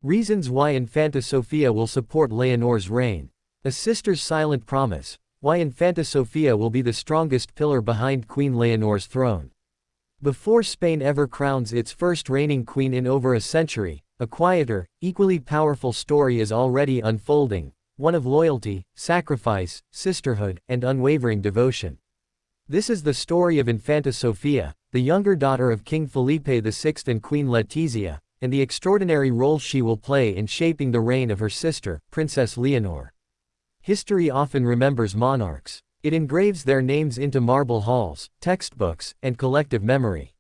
Reasons why Infanta Sofia will support Leonor's reign. A sister's silent promise. Why Infanta Sofia will be the strongest pillar behind Queen Leonor's throne. Before Spain ever crowns its first reigning queen in over a century, a quieter, equally powerful story is already unfolding, one of loyalty, sacrifice, sisterhood, and unwavering devotion. This is the story of Infanta Sofia, the younger daughter of King Felipe VI and Queen Letizia, and the extraordinary role she will play in shaping the reign of her sister, Princess Leonor. History often remembers monarchs. It engraves their names into marble halls, textbooks, and collective memory.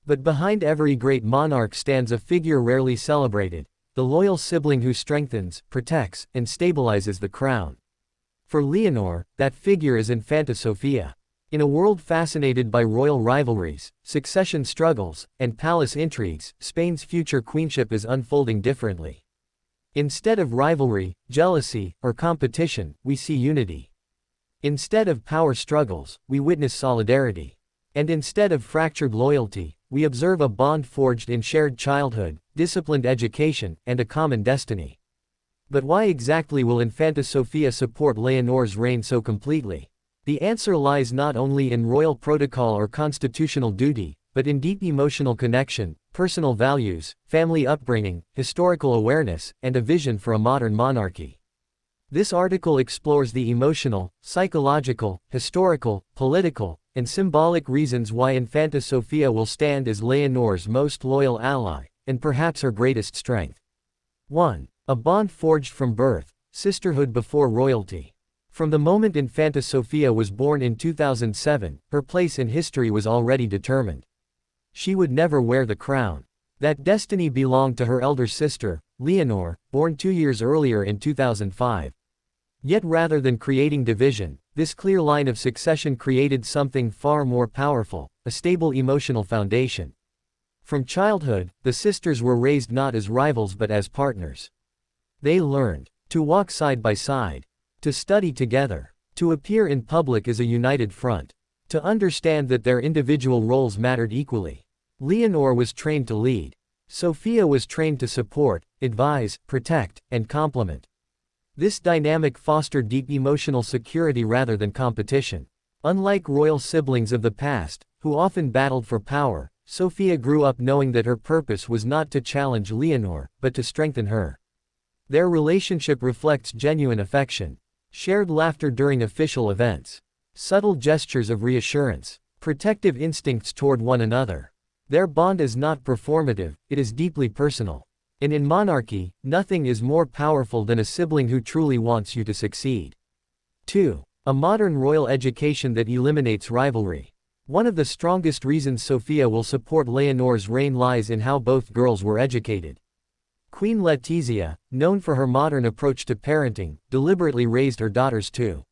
But behind every great monarch stands a figure rarely celebrated, the loyal sibling who strengthens, protects, and stabilizes the crown. For Leonor, that figure is Infanta Sofia. In a world fascinated by royal rivalries, succession struggles, and palace intrigues, Spain's future queenship is unfolding differently. Instead of rivalry, jealousy, or competition, we see unity. Instead of power struggles, we witness solidarity. And instead of fractured loyalty, we observe a bond forged in shared childhood, disciplined education, and a common destiny. But why exactly will Infanta Sofia support Leonor's reign so completely? The answer lies not only in royal protocol or constitutional duty, but in deep emotional connection, personal values, family upbringing, historical awareness, and a vision for a modern monarchy. This article explores the emotional, psychological, historical, political, and symbolic reasons why Infanta Sofia will stand as Leonor's most loyal ally, and perhaps her greatest strength. 1. A bond forged from birth, sisterhood before royalty. From the moment Infanta Sofia was born in 2007, her place in history was already determined. She would never wear the crown. That destiny belonged to her elder sister, Leonor, born 2 years earlier in 2005. Yet rather than creating division, this clear line of succession created something far more powerful, a stable emotional foundation. From childhood, the sisters were raised not as rivals but as partners. They learned to walk side by side, to study together, to appear in public as a united front, to understand that their individual roles mattered equally. Leonor was trained to lead. Sofia was trained to support, advise, protect, and complement. This dynamic fostered deep emotional security rather than competition. Unlike royal siblings of the past, who often battled for power, Sofia grew up knowing that her purpose was not to challenge Leonor, but to strengthen her. Their relationship reflects genuine affection. Shared laughter during official events. Subtle gestures of reassurance. Protective instincts toward one another. Their bond is not performative, it is deeply personal. And in monarchy, nothing is more powerful than a sibling who truly wants you to succeed. 2. A modern royal education that eliminates rivalry. One of the strongest reasons Sofia will support Leonor's reign lies in how both girls were educated. Queen Letizia, known for her modern approach to parenting, deliberately raised her daughters to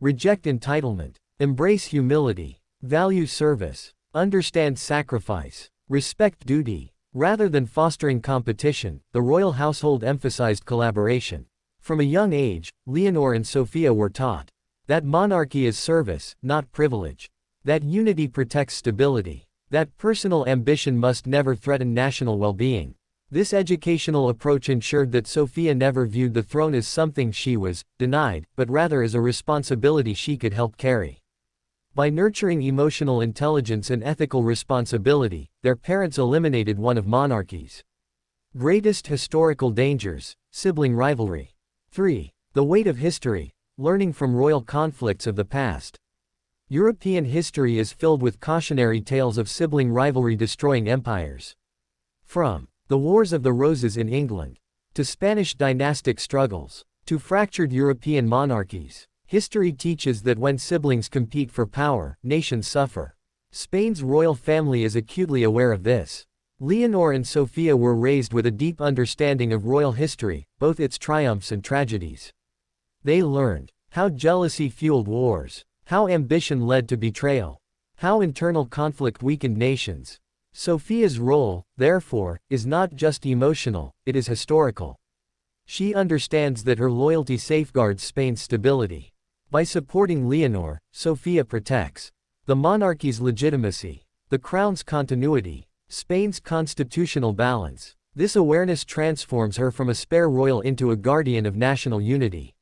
reject entitlement, embrace humility, value service, understand sacrifice, respect duty. Rather than fostering competition, the royal household emphasized collaboration. From a young age, Leonor and Sofia were taught that monarchy is service, not privilege, that unity protects stability, that personal ambition must never threaten national well-being. This educational approach ensured that Sofia never viewed the throne as something she was denied, but rather as a responsibility she could help carry. By nurturing emotional intelligence and ethical responsibility, their parents eliminated one of monarchy's greatest historical dangers, sibling rivalry. 3. The weight of history, learning from royal conflicts of the past. European history is filled with cautionary tales of sibling rivalry destroying empires. From the Wars of the Roses in England, to Spanish dynastic struggles, to fractured European monarchies, history teaches that when siblings compete for power, nations suffer. Spain's royal family is acutely aware of this. Leonor and Sofia were raised with a deep understanding of royal history, both its triumphs and tragedies. They learned how jealousy fueled wars, how ambition led to betrayal, how internal conflict weakened nations. Sofia's role, therefore, is not just emotional, it is historical. She understands that her loyalty safeguards Spain's stability. By supporting Leonor, Sofia protects the monarchy's legitimacy, the crown's continuity, Spain's constitutional balance. This awareness transforms her from a spare royal into a guardian of national unity.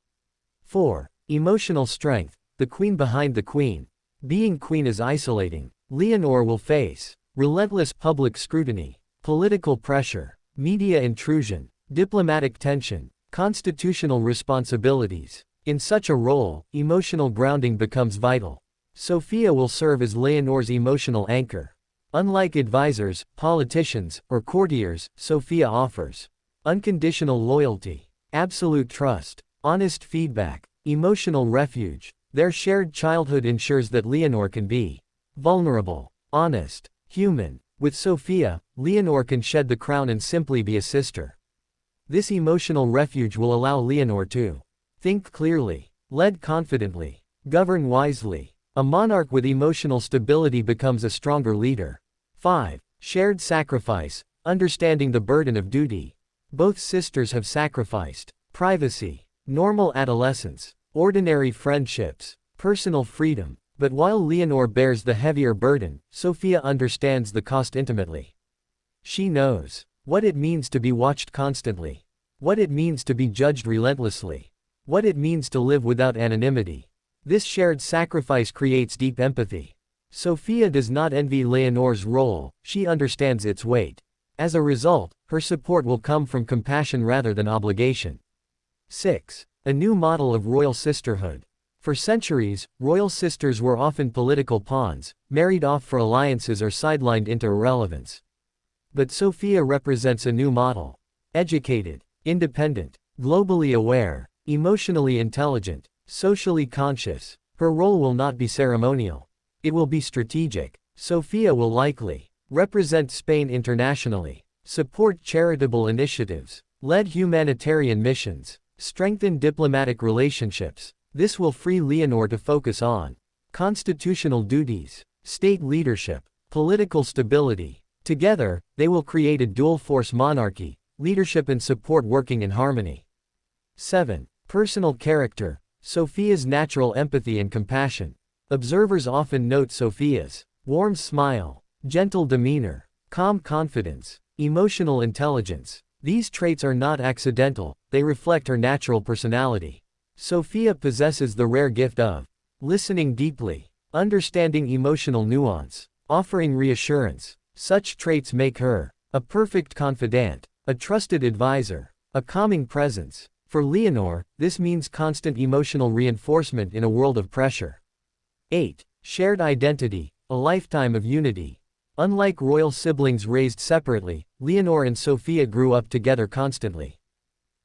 4. Emotional strength, the queen behind the queen. Being queen is isolating. Leonor will face relentless public scrutiny, political pressure, media intrusion, diplomatic tension, constitutional responsibilities. In such a role, emotional grounding becomes vital. Sofia will serve as Leonor's emotional anchor. Unlike advisors, politicians, or courtiers, Sofia offers unconditional loyalty, absolute trust, honest feedback, emotional refuge. Their shared childhood ensures that Leonor can be vulnerable, honest, human. With Sofia, Leonor can shed the crown and simply be a sister. This emotional refuge will allow Leonor to think clearly, lead confidently, govern wisely. A monarch with emotional stability becomes a stronger leader. 5. Shared sacrifice, understanding the burden of duty. Both sisters have sacrificed privacy, normal adolescence, ordinary friendships, personal freedom. But while Leonor bears the heavier burden, Sofia understands the cost intimately. She knows what it means to be watched constantly, what it means to be judged relentlessly, what it means to live without anonymity. This shared sacrifice creates deep empathy. Sofia does not envy Leonor's role, she understands its weight. As a result, her support will come from compassion rather than obligation. 6. A new model of royal sisterhood. For centuries, royal sisters were often political pawns, married off for alliances or sidelined into irrelevance. But Sofia represents a new model. Educated, independent, globally aware, emotionally intelligent, socially conscious, her role will not be ceremonial. It will be strategic. Sofia will likely represent Spain internationally, support charitable initiatives, lead humanitarian missions, strengthen diplomatic relationships. This will free Leonor to focus on constitutional duties, state leadership, political stability. Together, they will create a dual-force monarchy, leadership and support working in harmony. 7. Personal character, Sofia's natural empathy and compassion. Observers often note Sofia's warm smile, gentle demeanor, calm confidence, emotional intelligence. These traits are not accidental, they reflect her natural personality. Sofia possesses the rare gift of listening deeply, understanding emotional nuance, offering reassurance. Such traits make her a perfect confidant, a trusted advisor, a calming presence. For Leonor, this means constant emotional reinforcement in a world of pressure. 8. Shared identity, a lifetime of unity. Unlike royal siblings raised separately, Leonor and Sofia grew up together constantly.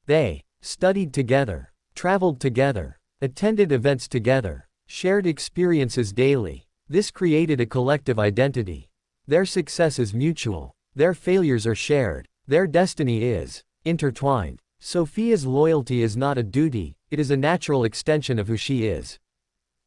They studied together, traveled together, attended events together, shared experiences daily. This created a collective identity. Their success is mutual, their failures are shared, their destiny is intertwined. Sofia's loyalty is not a duty, it is a natural extension of who she is.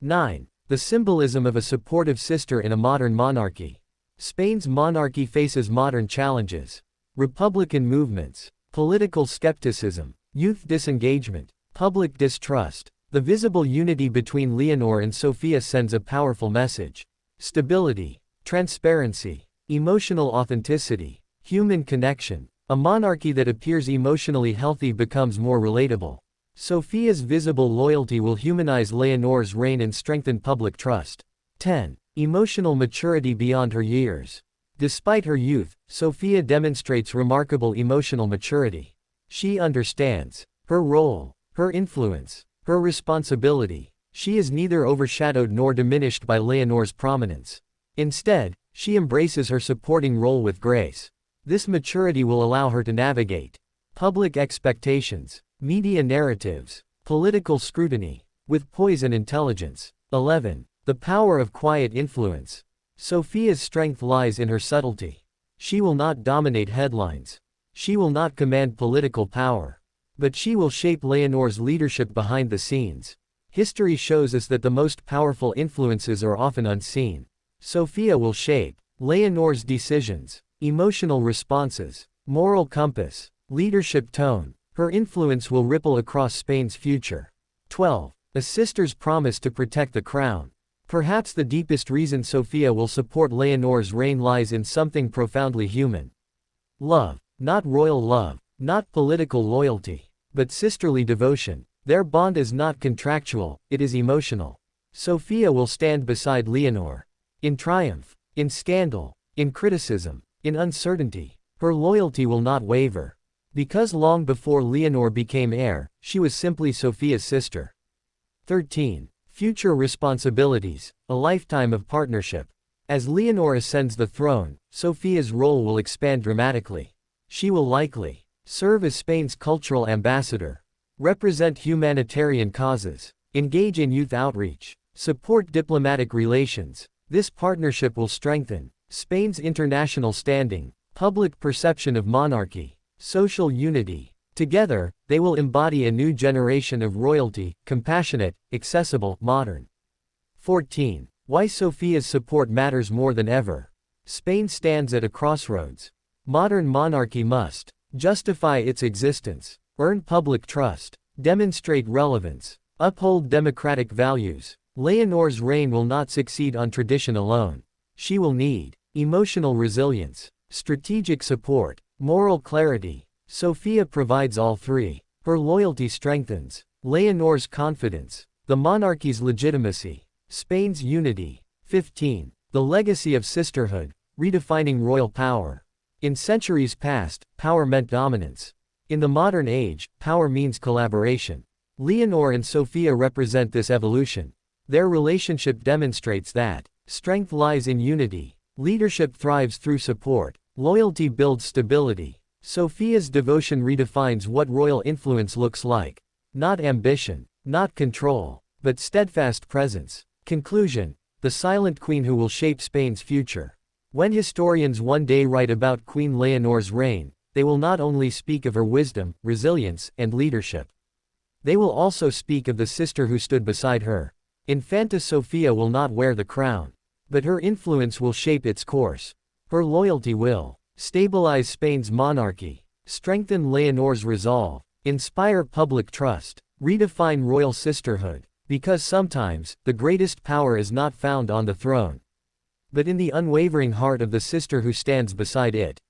9. The symbolism of a supportive sister in a modern monarchy. Spain's monarchy faces modern challenges. Republican movements, political skepticism, youth disengagement, public distrust. The visible unity between Leonor and Sofia sends a powerful message. Stability, transparency, emotional authenticity, human connection. A monarchy that appears emotionally healthy becomes more relatable. Sofia's visible loyalty will humanize Leonor's reign and strengthen public trust. 10. Emotional maturity beyond her years. Despite her youth, Sofia demonstrates remarkable emotional maturity. She understands her role, her influence, her responsibility. She is neither overshadowed nor diminished by Leonor's prominence. Instead, she embraces her supporting role with grace. This maturity will allow her to navigate public expectations, media narratives, political scrutiny, with poise and intelligence. 11. The power of quiet influence. Sofia's strength lies in her subtlety. She will not dominate headlines. She will not command political power. But she will shape Leonor's leadership behind the scenes. History shows us that the most powerful influences are often unseen. Sofia will shape Leonor's decisions, emotional responses, moral compass, leadership tone. Her influence will ripple across Spain's future. 12. A sister's promise to protect the crown. Perhaps the deepest reason Sofia will support Leonor's reign lies in something profoundly human. Love. Not royal love, not political loyalty, but sisterly devotion. Their bond is not contractual, it is emotional. Sofia will stand beside Leonor. In triumph, in scandal, in criticism, in uncertainty, her loyalty will not waver. Because long before Leonor became heir, she was simply Sofia's sister. 13. Future responsibilities, a lifetime of partnership. As Leonor ascends the throne, Sofia's role will expand dramatically. She will likely serve as Spain's cultural ambassador, represent humanitarian causes, engage in youth outreach, support diplomatic relations. This partnership will strengthen Spain's international standing, public perception of monarchy, social unity. Together, they will embody a new generation of royalty, compassionate, accessible, modern. 14. Why Sofia's support matters more than ever. Spain stands at a crossroads. Modern monarchy must justify its existence, earn public trust, demonstrate relevance, uphold democratic values. Leonor's reign will not succeed on tradition alone. She will need emotional resilience, strategic support, moral clarity. Sofia provides all three. Her loyalty strengthens Leonor's confidence, the monarchy's legitimacy, Spain's unity. 15. The legacy of sisterhood, redefining royal power. In centuries past, power meant dominance. In the modern age, power means collaboration. Leonor and Sofia represent this evolution. Their relationship demonstrates that strength lies in unity, leadership thrives through support, loyalty builds stability. Sofia's devotion redefines what royal influence looks like. Not ambition, not control, but steadfast presence. Conclusion: the silent queen who will shape Spain's future. When historians one day write about Queen Leonor's reign, they will not only speak of her wisdom, resilience, and leadership. They will also speak of the sister who stood beside her. Infanta Sofia will not wear the crown, but her influence will shape its course. Her loyalty will stabilize Spain's monarchy, strengthen Leonor's resolve, inspire public trust, redefine royal sisterhood. Because sometimes, the greatest power is not found on the throne, but in the unwavering heart of the sister who stands beside it.